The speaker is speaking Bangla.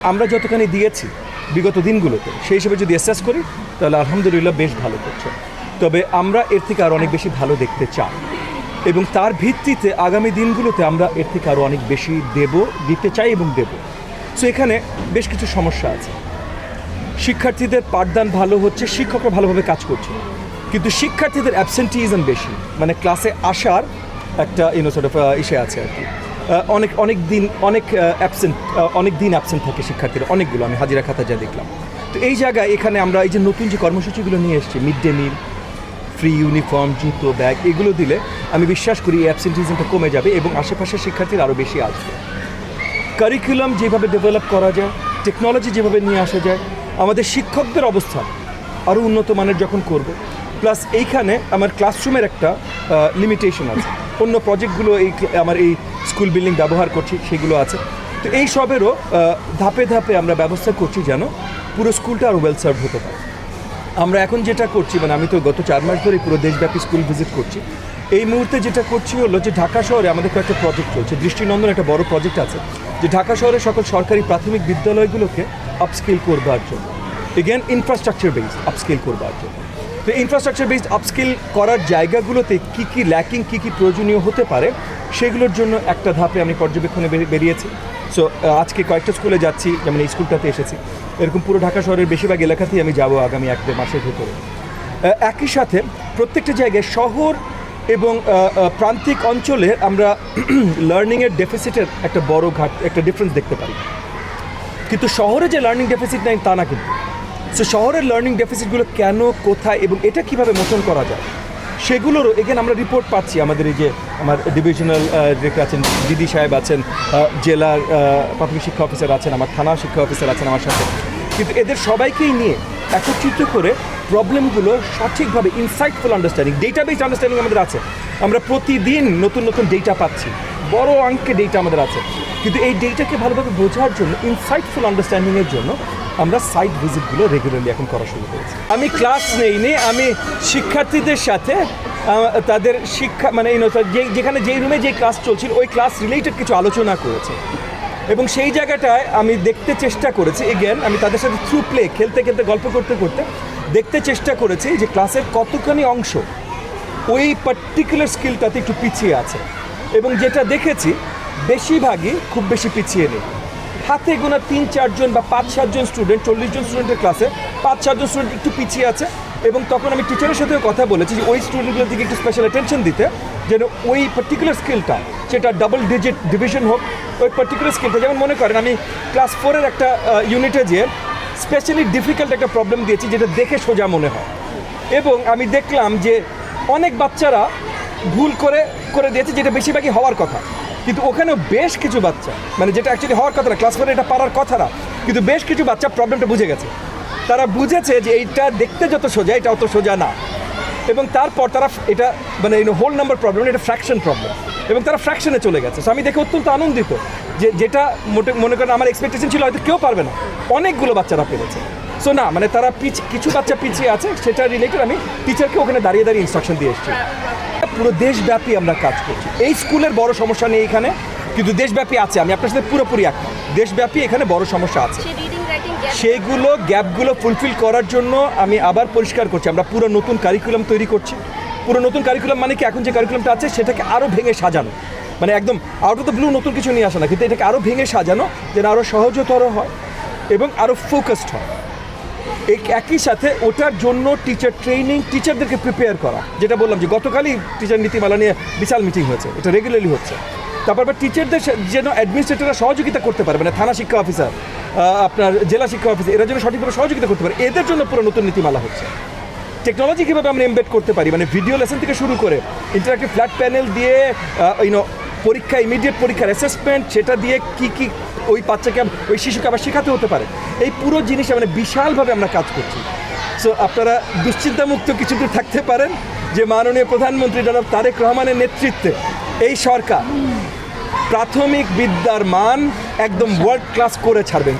আমরা যতখানি দিয়েছি বিগত দিনগুলোতে সেই হিসেবে যদি অ্যাসেস করি তাহলে আলহামদুলিল্লাহ বেশ ভালো করছে। তবে আমরা এর থেকে আরও অনেক বেশি ভালো দেখতে চাই এবং তার ভিত্তিতে আগামী দিনগুলোতে আমরা এর থেকে আরও অনেক বেশি দিতে চাই এবং দেব। সো এখানে বেশ কিছু সমস্যা আছে। শিক্ষার্থীদের পাঠদান ভালো হচ্ছে, শিক্ষকরা ভালোভাবে কাজ করছে, কিন্তু শিক্ষার্থীদের অ্যাবসেন্টিজম বেশি, মানে ক্লাসে আসার একটা ইসে আছে আর কি। অনেক দিন অ্যাবসেন্ট থাকে শিক্ষার্থীরা, অনেকগুলো আমি হাজিরা খাতা যা দেখলাম। তো এই জায়গায় এখানে আমরা এই যে নতুন যে কর্মসূচিগুলো নিয়ে এসেছি, mid day meal, free uniform, জুতো, ব্যাগ, এগুলো দিলে আমি বিশ্বাস করি এই অ্যাবসেন্টিজমটা কমে যাবে এবং আশেপাশের শিক্ষার্থীরা আরও বেশি আসবে। কারিকুলাম যেভাবে ডেভেলপ করা যায়, টেকনোলজি যেভাবে নিয়ে আসা যায়, আমাদের শিক্ষকদের অবস্থা আরও উন্নত মানের যখন করব, প্লাস এইখানে আমার ক্লাসরুমের একটা লিমিটেশন আছে, অন্য প্রজেক্টগুলো আমার এই স্কুল বিল্ডিং ব্যবহার করছি সেগুলো আছে। তো এই সবেরও ধাপে ধাপে আমরা ব্যবস্থা করছি যেন পুরো স্কুলটা আরও ওয়েল সার্ভ হতে পারে। আমরা এখন যেটা করছি, মানে আমি তো গত 4 মাস ধরে পুরো দেশব্যাপী স্কুল ভিজিট করছি। এই মুহূর্তে যেটা করছি হলো যে ঢাকা শহরে আমাদের কয়েকটা প্রজেক্ট চলছে। দৃষ্টিনন্দন একটা বড় প্রজেক্ট আছে যে ঢাকা শহরের সকল সরকারি প্রাথমিক বিদ্যালয়গুলোকে আপস্কিল করবার জন্য, এগেন ইনফ্রাস্ট্রাকচার বেসড আপস্কিল করবার জন্য। তো ইনফ্রাস্ট্রাকচার বেসড আপস্কিল করার জায়গাগুলোতে কী কী ল্যাকিং, কী কী প্রয়োজনীয় হতে পারে সেগুলোর জন্য একটা ধাপে আমি পর্যবেক্ষণে বেরিয়েছি। সো আজকে কয়েকটা স্কুলে যাচ্ছি, যেমন এই স্কুলটাতে এসেছি। এরকম পুরো ঢাকা শহরের বেশিরভাগ এলাকাতেই আমি যাব আগামী 1-2 মাসের ভেতরে। একই সাথে প্রত্যেকটা জায়গায় শহর এবং প্রান্তিক অঞ্চলে আমরা লার্নিংয়ের ডেফিসিটের একটা বড় একটা ডিফারেন্স দেখতে পারি, কিন্তু শহরে যে লার্নিং ডেফিসিট নেই তা না। কিন্তু সো শহরের লার্নিং ডেফিসিটগুলো কেন, কোথায় এবং এটা কীভাবে মোচন করা যায় সেগুলোরও এগেন আমরা রিপোর্ট পাচ্ছি। আমাদের এই যে আমার ডিভিশনাল ডিরেক্টর আছেন, দিদি সাহেব আছেন, জেলার প্রাথমিক শিক্ষা অফিসার আছেন, আমার থানা শিক্ষা অফিসার আছেন আমার সাথে, কিন্তু এদের সবাইকেই নিয়ে একত্রিত করে প্রবলেমগুলো সঠিকভাবে insightful understanding, data based understanding আমাদের আছে। আমরা প্রতিদিন নতুন নতুন ডেটা পাচ্ছি, বড় অঙ্কে ডেটা আমাদের আছে, কিন্তু এই ডেটাকে ভালোভাবে বোঝার জন্য, ইনসাইটফুল আন্ডারস্ট্যান্ডিংয়ের জন্য আমরা সাইট ভিজিটগুলো রেগুলারলি এখন করা শুরু করেছি। আমি ক্লাস নেইনি, আমি শিক্ষার্থীদের সাথে তাদের শিক্ষা মানে যেখানে যেই রুমে যে ক্লাস চলছিল ওই ক্লাস রিলেটেড কিছু আলোচনা করেছে এবং সেই জায়গাটায় আমি দেখতে চেষ্টা করেছি, এগেন আমি তাদের সাথে থ্রু প্লে, খেলতে খেলতে গল্প করতে করতে দেখতে চেষ্টা করেছি যে ক্লাসের কতখানি অংশ ওই পার্টিকুলার স্কিলটাতে একটু পিছিয়ে আছে এবং যেটা দেখেছি বেশিরভাগই খুব বেশি পিছিয়ে নেই। হাতে গোনা 3-4 জন বা 5-7 জন স্টুডেন্ট, 40 জন স্টুডেন্টের ক্লাসে 5-7 জন স্টুডেন্ট একটু পিছিয়ে আছে এবং তখন আমি টিচারের সাথেও কথা বলেছি যে ওই স্টুডেন্টগুলোর দিকে একটু স্পেশাল অ্যাটেনশন দিতে, যেন ওই পার্টিকুলার স্কিলটা, সেটা ডাবল ডিজিট ডিভিশন হোক, ওই পার্টিকুলার স্কিলটা, যেমন মনে করেন আমি ক্লাস 4-এর একটা ইউনিটে যেয়ে স্পেশালি ডিফিকাল্ট একটা প্রবলেম দিয়েছি যেটা দেখে সোজা মনে হয় এবং আমি দেখলাম যে অনেক বাচ্চারা ভুল করে দিয়েছে যেটা বেশিরভাগই হওয়ার কথা, কিন্তু ওখানেও বেশ কিছু বাচ্চা, মানে যেটা অ্যাকচুয়ালি হওয়ার কথা না, ক্লাস 4-এ এটা পারার কথা না, কিন্তু বেশ কিছু বাচ্চা প্রবলেমটা বুঝে গেছে। তারা বুঝেছে যে এইটা দেখতে যত সোজা এটা অত সোজা না এবং তারপর তারা এটা মানে হোল নাম্বার প্রবলেম, এটা ফ্র্যাকশন প্রবলেম এবং তারা ফ্র্যাকশনে চলে গেছে। সো আমি দেখে অত্যন্ত আনন্দিত যে যেটা মনে করেন আমার এক্সপেকটেশন ছিল হয়তো কেউ পারবে না, অনেকগুলো বাচ্চারা পেরেছে। সো না, মানে তারা কিছু বাচ্চা পিছিয়ে আছে, সেটা রিলেটেড আমি টিচারকে ওখানে দাঁড়িয়ে ইনস্ট্রাকশন দিয়ে এসেছি। পুরো দেশব্যাপী আমরা কাজ করছি। এই স্কুলের বড় সমস্যা নেই এখানে, কিন্তু দেশব্যাপী আছে। আমি আপনার সাথে পুরোপুরি একমত, দেশব্যাপী এখানে বড় সমস্যা আছে। সেইগুলো গ্যাপগুলো ফুলফিল করার জন্য আমি আবার পরিষ্কার করছি, আমরা পুরো নতুন কারিকুলাম তৈরি করছি। পুরো নতুন কারিকুলাম মানে কি, এখন যে কারিকুলামটা আছে সেটাকে আরও ভেঙে সাজানো, মানে একদম আউট অফ দ্য ব্লু নতুন কিছু নিয়ে আসা না, কিন্তু এটাকে আরও ভেঙে সাজানো যেন আরও সহজতর হয় এবং আরও ফোকাসড হয়। একই সাথে ওটার জন্য টিচার ট্রেনিং, টিচারদেরকে প্রিপেয়ার করা, যেটা বললাম যে গতকালই টিচার নীতিমালা নিয়ে বিশাল মিটিং হয়েছে, এটা রেগুলারলি হচ্ছে। তারপর টিচারদের যেন অ্যাডমিনিস্ট্রেটররা সহযোগিতা করতে পারে, মানে থানা শিক্ষা অফিসার, আপনার জেলা শিক্ষা অফিসার, এরা যেন সঠিকভাবে সহযোগিতা করতে পারে, এদের জন্য পুরো নতুন নীতিমালা হচ্ছে। টেকনোলজি কীভাবে আমরা এমবেড করতে পারি, মানে ভিডিও লেসন থেকে শুরু করে ইন্টারঅ্যাক্টিভ ফ্ল্যাট প্যানেল দিয়ে পরীক্ষা, ইমিডিয়েট পরীক্ষার অ্যাসেসমেন্ট, সেটা দিয়ে কি ওই বাচ্চাকে, ওই শিশুকে আবার শেখাতে হতে পারে, এই পুরো জিনিসটা মানে বিশালভাবে আমরা কাজ করছি। সো আপনারা দুশ্চিন্তামুক্ত কিছু দূর থাকতে পারেন যে মাননীয় প্রধানমন্ত্রী জনাব তারেক রহমানের নেতৃত্বে এই সরকার প্রাথমিক বিদ্যার মান একদম ওয়ার্ল্ড ক্লাস করে ছাড়বেন।